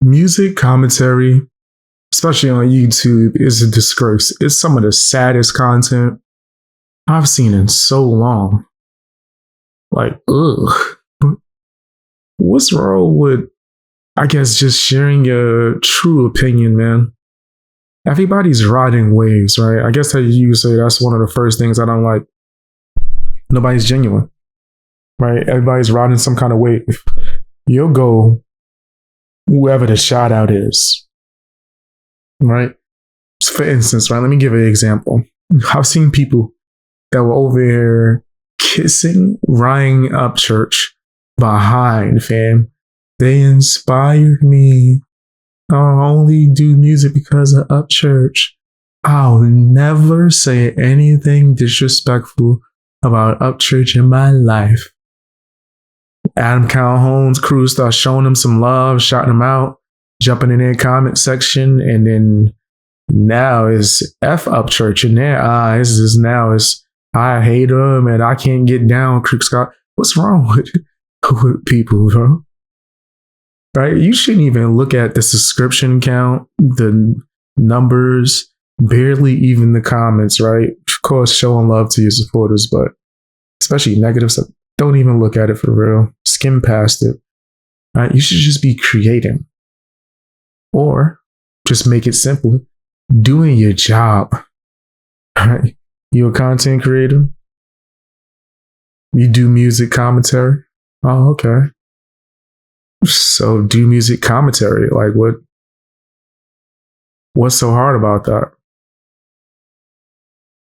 Music commentary, especially on YouTube, is a disgrace. It's some of the saddest content I've seen in so long. Like, ugh. What's wrong with, I guess, just sharing your true opinion, man? Everybody's riding waves, right? I guess how you say that's one of the first things I don't like. Nobody's genuine, right? Everybody's riding some kind of wave. You'll go whoever the shout out is, right? For instance, right? Let me give an example. I've seen people that were over here kissing Ryan Upchurch behind, fam. They inspired me. I'll only do music because of Upchurch. I'll never say anything disrespectful about Upchurch in my life. Adam Calhoun's crew starts showing them some love, shouting them out, jumping in their comment section, and then now is F Upchurch in their eyes. Is I hate them and I can't get down. Cliques. What's wrong with people, bro? Right? You shouldn't even look at the subscription count, the numbers, barely even the comments, right? Of course, showing love to your supporters, but especially negative stuff, don't even look at it for real. Skim past it. Right? You should just be creating. Or just make it simple. Doing your job. Right? You're a content creator. You do music commentary. Oh, okay. So do music commentary. Like what's so hard about that?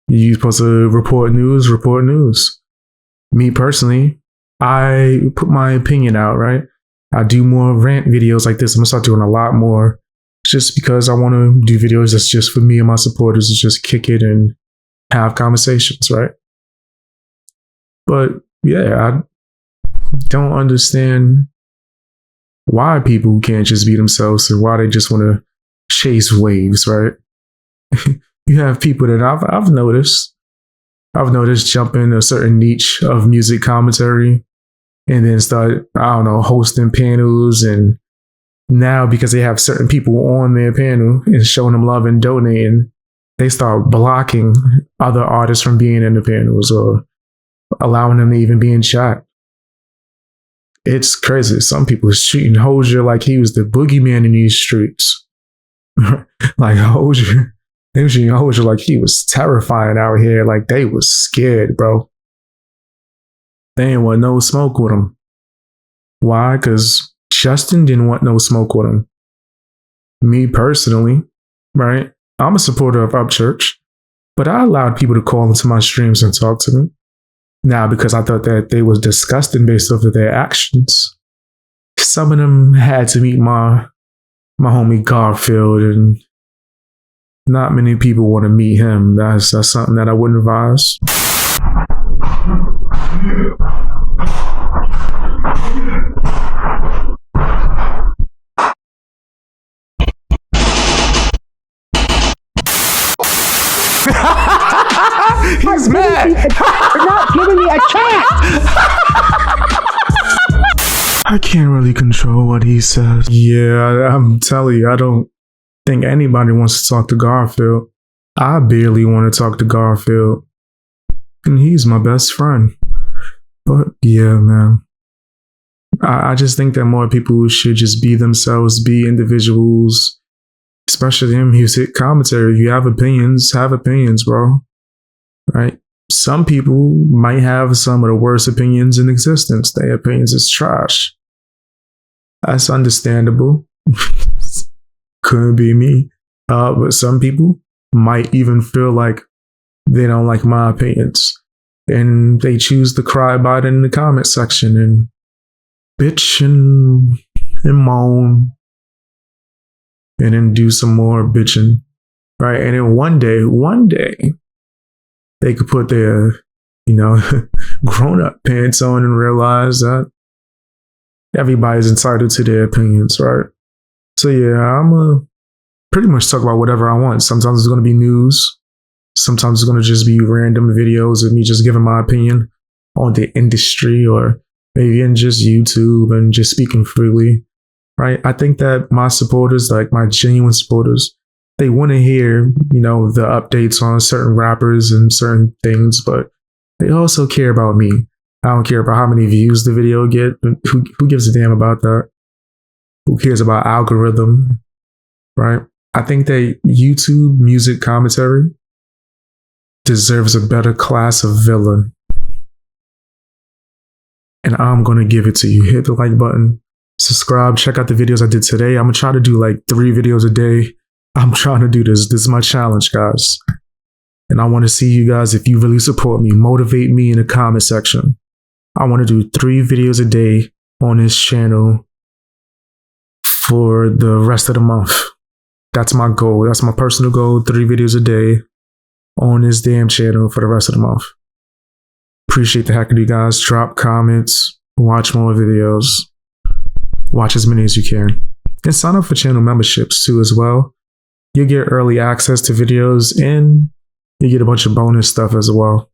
You supposed to report news, report news. Me personally, I put my opinion out, right? I do more rant videos like this. I'm gonna start doing a lot more just because I want to do videos that's just for me and my supporters to just kick it and have conversations, right? But yeah, I don't understand why people can't just be themselves and why they just want to chase waves, right? You have people that I've noticed jump in a certain niche of music commentary and then start, I don't know, hosting panels. And now because they have certain people on their panel and showing them love and donating, they start blocking other artists from being in the panels or allowing them to even be in chat. It's crazy. Some people is treating Hozier like he was the boogeyman in these streets. Like Hozier, they were treating Hozier like he was terrifying out here. Like they was scared, bro. They didn't want no smoke with him. Why? Because Justin didn't want no smoke with him. Me personally, right? I'm a supporter of Upchurch, but I allowed people to call into my streams and talk to me. Now, because I thought that they was disgusting based off of their actions, some of them had to meet my homie Garfield, and not many people want to meet him. That's something that I wouldn't advise. He's mad. You're not giving me a chance. I can't really control what he says. Yeah, I'm telling you, I don't think anybody wants to talk to Garfield. I barely want to talk to Garfield. And he's my best friend. But yeah, man. I just think that more people should just be themselves, be individuals, especially in music commentary. If you have opinions, bro. Right? Some people might have some of the worst opinions in existence. Their opinions is trash. That's understandable. Couldn't be me. But some people might even feel like they don't like my opinions. And they choose to cry about it in the comment section and bitch and moan. And then do some more bitching. Right? And then one day, they could put their, grown-up pants on and realize that everybody's entitled to their opinions, right? So yeah, I'm going to pretty much talk about whatever I want. Sometimes it's going to be news. Sometimes it's going to just be random videos of me just giving my opinion on the industry or maybe in just YouTube and just speaking freely. right? I think that my supporters, like my genuine supporters, they want to hear, the updates on certain rappers and certain things, but they also care about me. I don't care about how many views the video get. Who gives a damn about that? Who cares about algorithm, right? I think that YouTube music commentary deserves a better class of villain. And I'm going to give it to you. Hit the like button, subscribe, check out the videos I did today. I'm going to try to do like 3 videos a day. I'm trying to do this. This is my challenge, guys. And I want to see you guys, if you really support me, motivate me in the comment section. I want to do 3 videos a day on this channel for the rest of the month. That's my goal. That's my personal goal. 3 videos a day on this damn channel for the rest of the month. Appreciate the heck of you guys. Drop comments, watch more videos, watch as many as you can. And sign up for channel memberships too as well. You get early access to videos and you get a bunch of bonus stuff as well.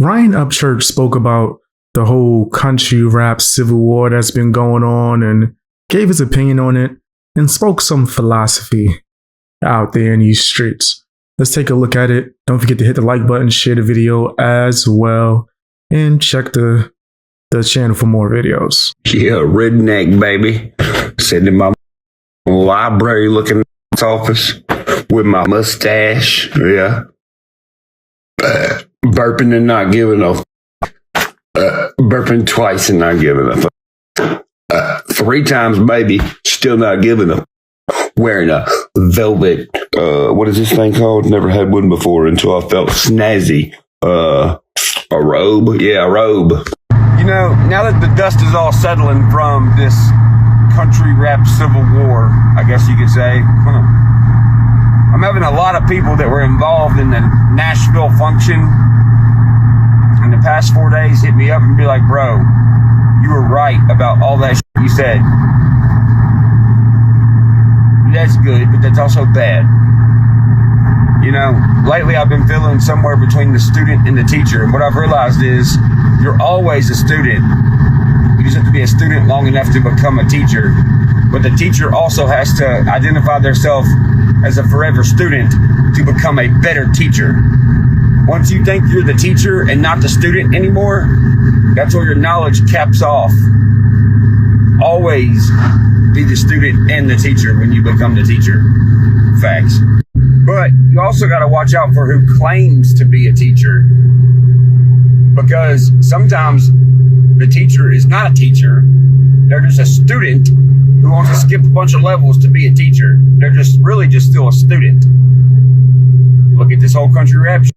Ryan Upchurch spoke about the whole country rap civil war that's been going on and gave his opinion on it and spoke some philosophy out there in these streets. Let's take a look at it. Don't forget to hit the like button, share the video as well, and check the channel for more videos. Yeah, redneck baby. Sitting in my library looking at office with my mustache. Yeah. Burping and not giving a burping twice and not giving a 3 times maybe, still not giving a wearing a velvet what is this thing called? Never had one before until I felt snazzy. A robe? Yeah, a robe. Now that the dust is all settling from this country rap civil war, I guess you could say, I'm having a lot of people that were involved in the Nashville function in the past 4 days hit me up and be like, bro, you were right about all that shit you said. That's good, but that's also bad. Lately I've been feeling somewhere between the student and the teacher. And what I've realized is you're always a student. You just have to be a student long enough to become a teacher. But the teacher also has to identify themselves as a forever student to become a better teacher. Once you think you're the teacher and not the student anymore, that's where your knowledge caps off. Always be the student and the teacher when you become the teacher. Facts. But you also got to watch out for who claims to be a teacher. Because sometimes the teacher is not a teacher. They're just a student who wants to skip a bunch of levels to be a teacher. They're just really just still a student. Look at this whole country rap shit.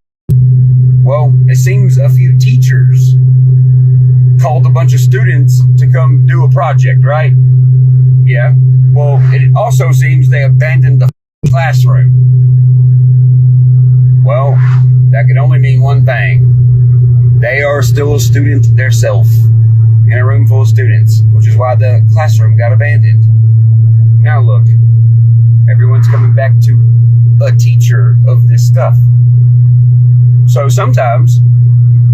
Well, it seems a few teachers called a bunch of students to come do a project, right? Yeah. Well, it also seems they abandoned the classroom. Well, that can only mean one thing. They are still a student themselves in a room full of students, which is why the classroom got abandoned. Now look, everyone's coming back to a teacher of this stuff. So sometimes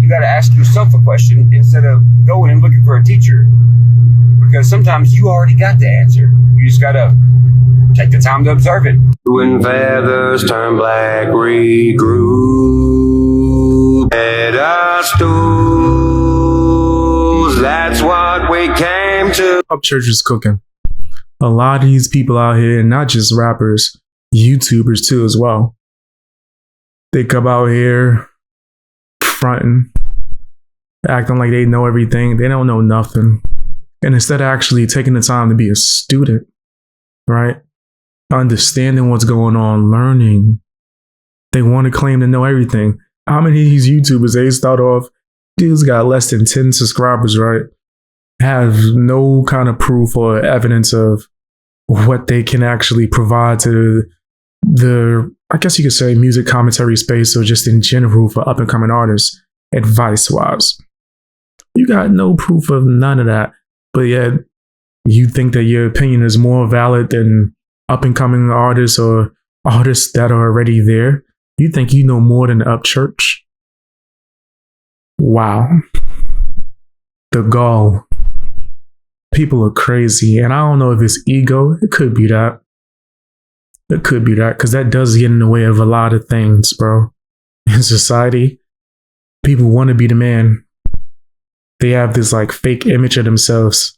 you got to ask yourself a question instead of going and looking for a teacher, because sometimes you already got the answer. You just got to take the time to observe it. When feathers turn black, regroup at our stools. That's what we came to. Upchurch is cooking. A lot of these people out here, not just rappers, YouTubers too as well. They come out here fronting, acting like they know everything. They don't know nothing. And instead of actually taking the time to be a student, right? Understanding what's going on, learning. They want to claim to know everything. How many of these YouTubers, they start off, dudes got less than 10 subscribers, right? Have no kind of proof or evidence of what they can actually provide to the, I guess you could say, music commentary space, or just in general for up and coming artists, advice wise. You got no proof of none of that, but yet you think that your opinion is more valid than up and coming artists or artists that are already there. You think you know more than Upchurch? Wow. The gall. People are crazy. And I don't know if it's ego. It could be that. It could be that, because that does get in the way of a lot of things, bro. In society, people want to be the man. They have this like fake image of themselves.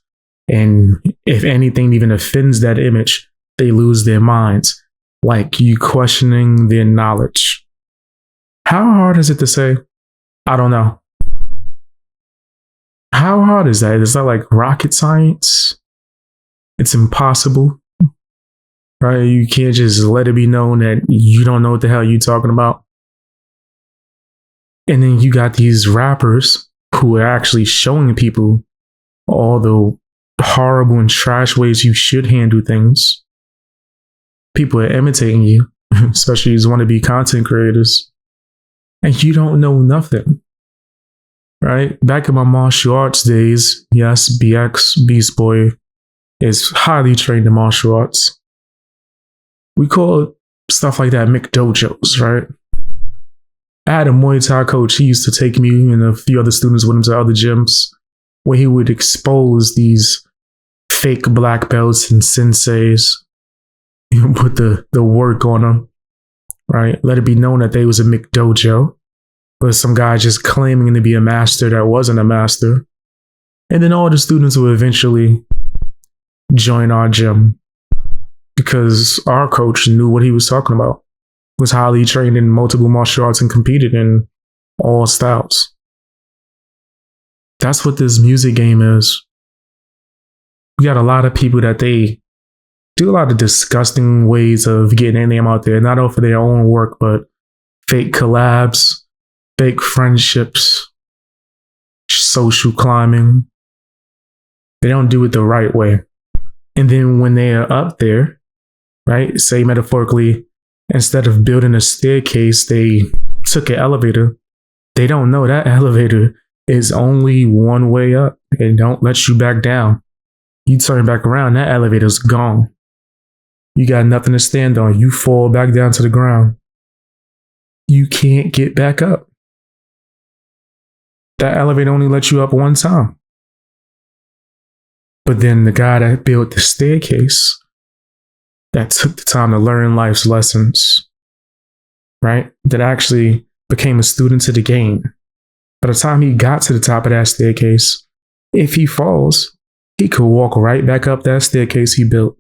And if anything even offends that image, they lose their minds. Like you questioning their knowledge. How hard is it to say? I don't know. How hard is that? Is that like rocket science? It's impossible. Right? You can't just let it be known that you don't know what the hell you're talking about. And then you got these rappers who are actually showing people all the horrible and trash ways you should handle things. People are imitating you, especially as wannabe content creators. And you don't know nothing. Right? Back in my martial arts days, yes, BX, Beast Boy, is highly trained in martial arts. We call stuff like that McDojos, right? I had a Muay Thai coach. He used to take me and a few other students with him to other gyms where he would expose these fake black belts and senseis and put the work on them, right? Let it be known that they was a McDojo, but some guy just claiming to be a master that wasn't a master. And then all the students would eventually join our gym, because our coach knew what he was talking about, was highly trained in multiple martial arts and competed in all styles. That's what this music game is. We got a lot of people that they do a lot of disgusting ways of getting their name out there, not only for their own work, but fake collabs, fake friendships, social climbing. They don't do it the right way. And then when they are up there, right? Say metaphorically, instead of building a staircase, they took an elevator. They don't know that elevator is only one way up and don't let you back down. You turn back around, that elevator's gone. You got nothing to stand on. You fall back down to the ground. You can't get back up. That elevator only lets you up one time. But then the guy that built the staircase, that took the time to learn life's lessons, right? That actually became a student to the game. By the time he got to the top of that staircase, if he falls, he could walk right back up that staircase he built.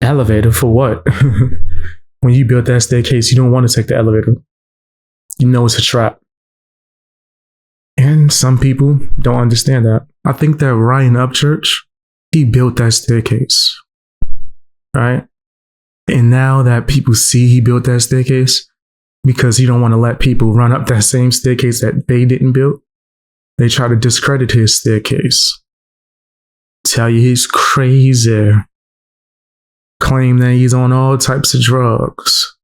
Elevator for what? When you built that staircase, you don't want to take the elevator. You know it's a trap. And some people don't understand that. I think that Ryan Upchurch, he built that staircase. Right? And now that people see he built that staircase, because he don't want to let people run up that same staircase that they didn't build, they try to discredit his staircase. Tell you he's crazy. Claim that he's on all types of drugs.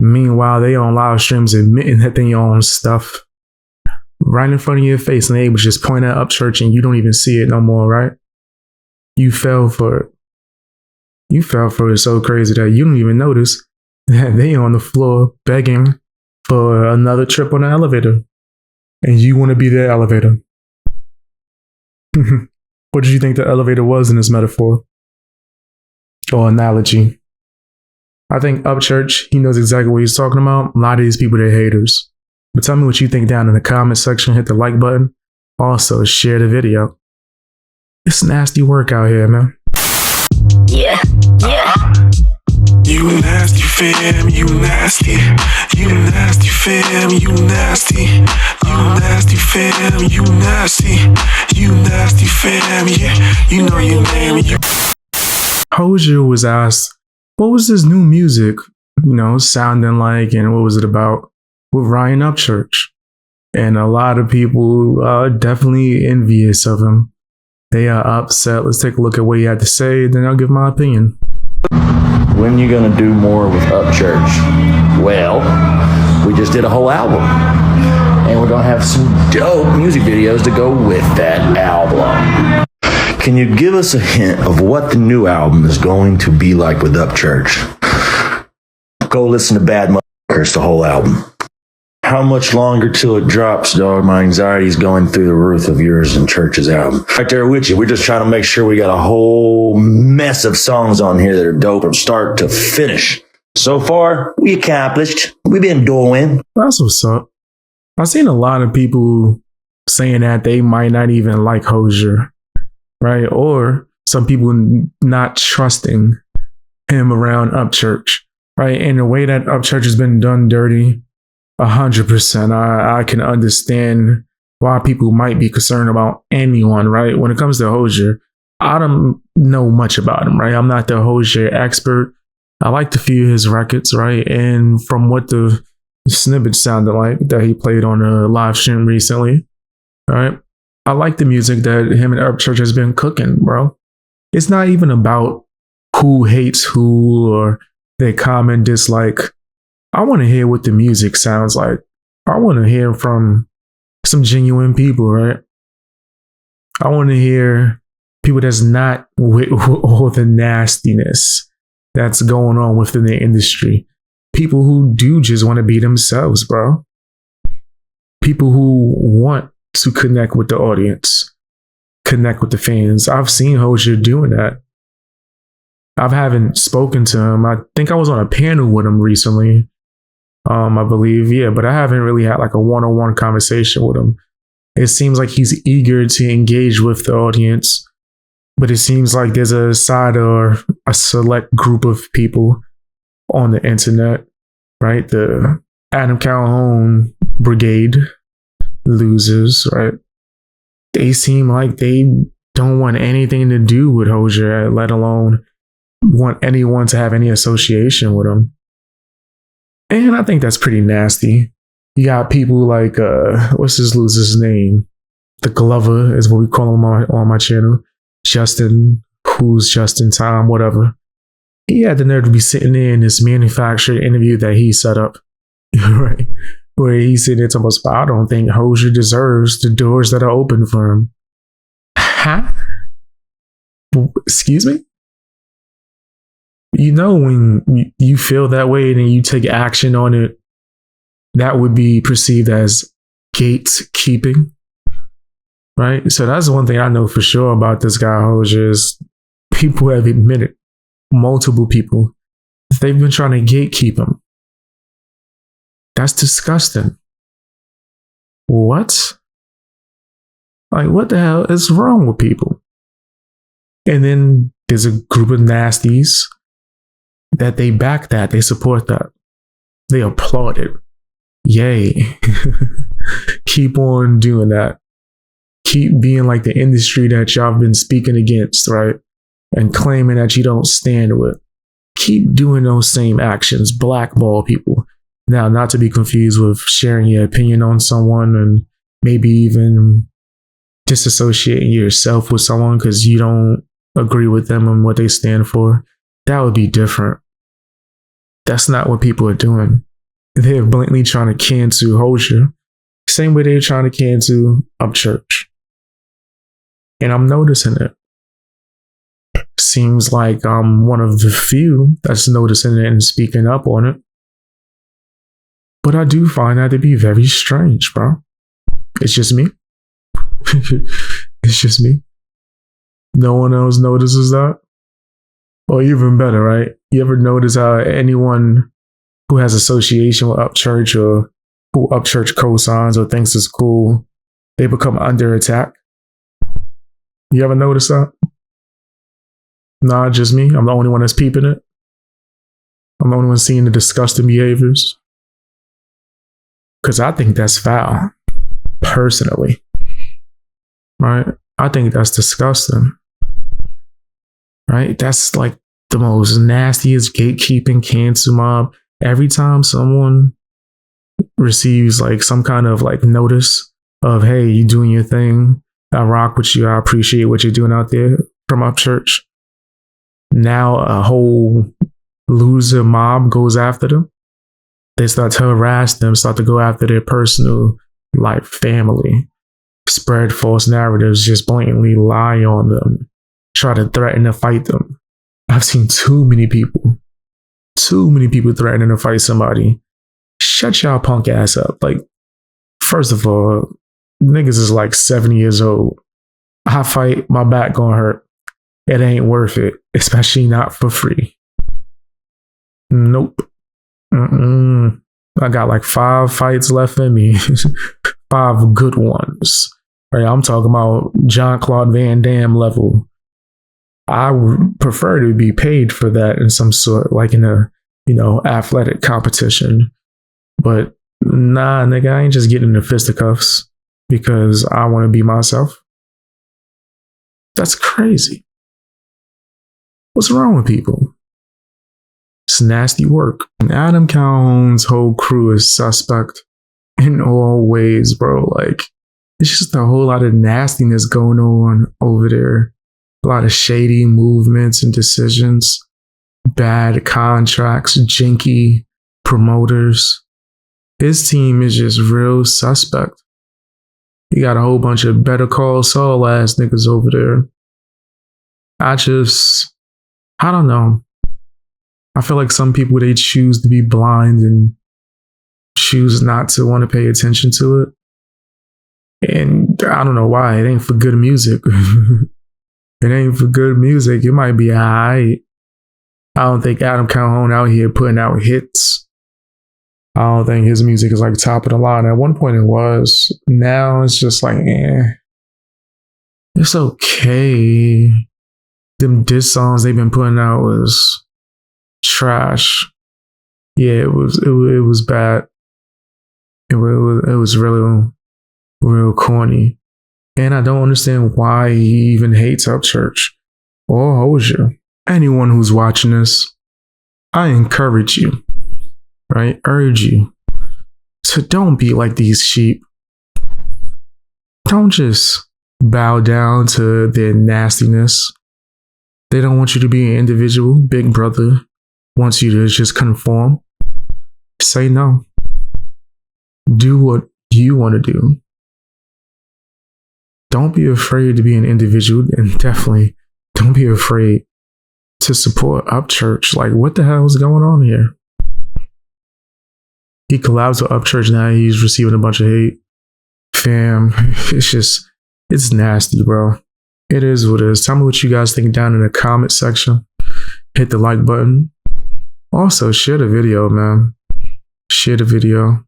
Meanwhile, they on live streams admitting that they on stuff right in front of your face, and they able to just point at Upchurch and you don't even see it no more, right? You fell for it. You fell for it so crazy that you don't even notice that they on the floor begging for another trip on the elevator. And you want to be their elevator. What did you think the elevator was in this metaphor? Or analogy? I think Upchurch, he knows exactly what he's talking about. A lot of these people, they're haters. But tell me what you think down in the comment section. Hit the like button. Also, share the video. It's nasty work out here, man. Yeah. You nasty fam, you nasty. You nasty fam, you nasty. You nasty fam, you nasty. You nasty fam, yeah. You know your name. Hozier was asked, what was this new music, sounding like, and what was it about with Ryan Upchurch? And a lot of people are definitely envious of him. They are upset. Let's take a look at what he had to say, then I'll give my opinion. When you gonna do more with Upchurch? Well, we just did a whole album, and we're gonna have some dope music videos to go with that album. Can you give us a hint of what the new album is going to be like with Upchurch? Go listen to Bad Motherfuckers, the whole album. How much longer till it drops, dog? My anxiety's going through the roof of yours and Church's album. Right there with you. We're just trying to make sure we got a whole mess of songs on here that are dope from start to finish. So far, we accomplished. We've been doing. That's what's up. I've seen a lot of people saying that they might not even like Hozier, right? Or some people not trusting him around Upchurch, right? And the way that Upchurch has been done dirty, 100%. I can understand why people might be concerned about anyone, right? When it comes to Hozier, I don't know much about him, right? I'm not the Hozier expert. I like to few his records, right? And from what the snippet sounded like that he played on a live stream recently, right? I like the music that him and Upchurch has been cooking, bro. It's not even about who hates who or their common dislike. I want to hear what the music sounds like. I want to hear from some genuine people, right? I want to hear people that's not with all the nastiness that's going on within the industry. People who do just want to be themselves, bro. People who want to connect with the audience, connect with the fans. I've seen Hozier doing that. I haven't spoken to him. I think I was on a panel with him recently. I believe, yeah, but I haven't really had like a one-on-one conversation with him. It seems like he's eager to engage with the audience, but it seems like there's a side or a select group of people on the internet, right? The Adam Calhoun brigade losers, right? They seem like they don't want anything to do with Hozier, let alone want anyone to have any association with him. And I think that's pretty nasty. You got people like, what's this loser's name? The Glover is what we call him on my channel. Justin, who's Justin Time, whatever. He had the nerve to be sitting there in this manufactured interview that he set up, right? Where he's sitting there talking about, I don't think Hozier deserves the doors that are open for him. Huh? Excuse me? You know, when you feel that way and then you take action on it, that would be perceived as gatekeeping, right? So that's one thing I know for sure about this guy Hozier is people have admitted, multiple people, they've been trying to gatekeep him. That's disgusting. What? Like, what the hell is wrong with people? And then there's a group of nasties that they back that, they support that. They applaud it. Yay. Keep on doing that. Keep being like the industry that y'all have been speaking against, right? And claiming that you don't stand with. Keep doing those same actions. Blackball people. Now, not to be confused with sharing your opinion on someone and maybe even disassociating yourself with someone because you don't agree with them and what they stand for. That would be different. That's not what people are doing. They're blatantly trying to cancel Hozier. Same way they're trying to cancel Upchurch. And I'm noticing it. Seems like I'm one of the few that's noticing it and speaking up on it. But I do find that to be very strange, bro. It's just me. It's just me. No one else notices that. Or even better, right? You ever notice how anyone who has association with Upchurch or who Upchurch co-signs or thinks is cool, they become under attack? You ever notice that? Nah, just me. I'm the only one that's peeping it. I'm the only one seeing the disgusting behaviors. Because I think that's foul, personally. Right? I think that's disgusting. Right? That's like the most nastiest gatekeeping cancel mob. Every time someone receives like some kind of like notice of, hey, you doing your thing, I rock with you, I appreciate what you're doing out there from Upchurch. Now a whole loser mob goes after them. They start to harass them, start to go after their personal life, family, spread false narratives, just blatantly lie on them, try to threaten to fight them. I've seen too many people threatening to fight somebody. Shut y'all punk ass up. Like, First of all, niggas is like 70 years old. I fight, my back gonna hurt. It ain't worth it, especially not for free. Nope. I got like 5 fights left in me. 5 good ones. Right, I'm talking about Jean-Claude Van Damme level. I would prefer to be paid for that in some sort, like in a, athletic competition. But nah, nigga, I ain't just getting into fisticuffs because I want to be myself. That's crazy. What's wrong with people? It's nasty work. Adam Calhoun's whole crew is suspect in all ways, bro. Like, it's just a whole lot of nastiness going on over there. A lot of shady movements and decisions, bad contracts, jinky promoters. His team is just real suspect. You got a whole bunch of Better Call Saul ass niggas over there. I don't know. I feel like some people, they choose to be blind and choose not to want to pay attention to it. And I don't know why. It ain't for good music. It ain't for good music. It might be alright. I don't think Adam Calhoun out here putting out hits. I don't think his music is like top of the line. At one point it was. Now it's just like, it's okay. Them diss songs they've been putting out was trash. Yeah, it was bad. It was real corny. And I don't understand why he even hates Upchurch or Hozier. Anyone who's watching this, I encourage you, right? Urge you to don't be like these sheep. Don't just bow down to their nastiness. They don't want you to be an individual. Big Brother wants you to just conform. Say no. Do what you want to do. Don't be afraid to be an individual, and definitely don't be afraid to support Upchurch. Like, what the hell is going on here? He collabs with Upchurch now. He's receiving a bunch of hate. Fam, it's nasty, bro. It is what it is. Tell me what you guys think down in the comment section. Hit the like button. Also, share the video, man. Share the video.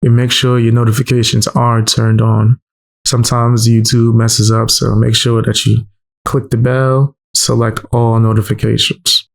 And make sure your notifications are turned on. Sometimes YouTube messes up, so make sure that you click the bell, select all notifications.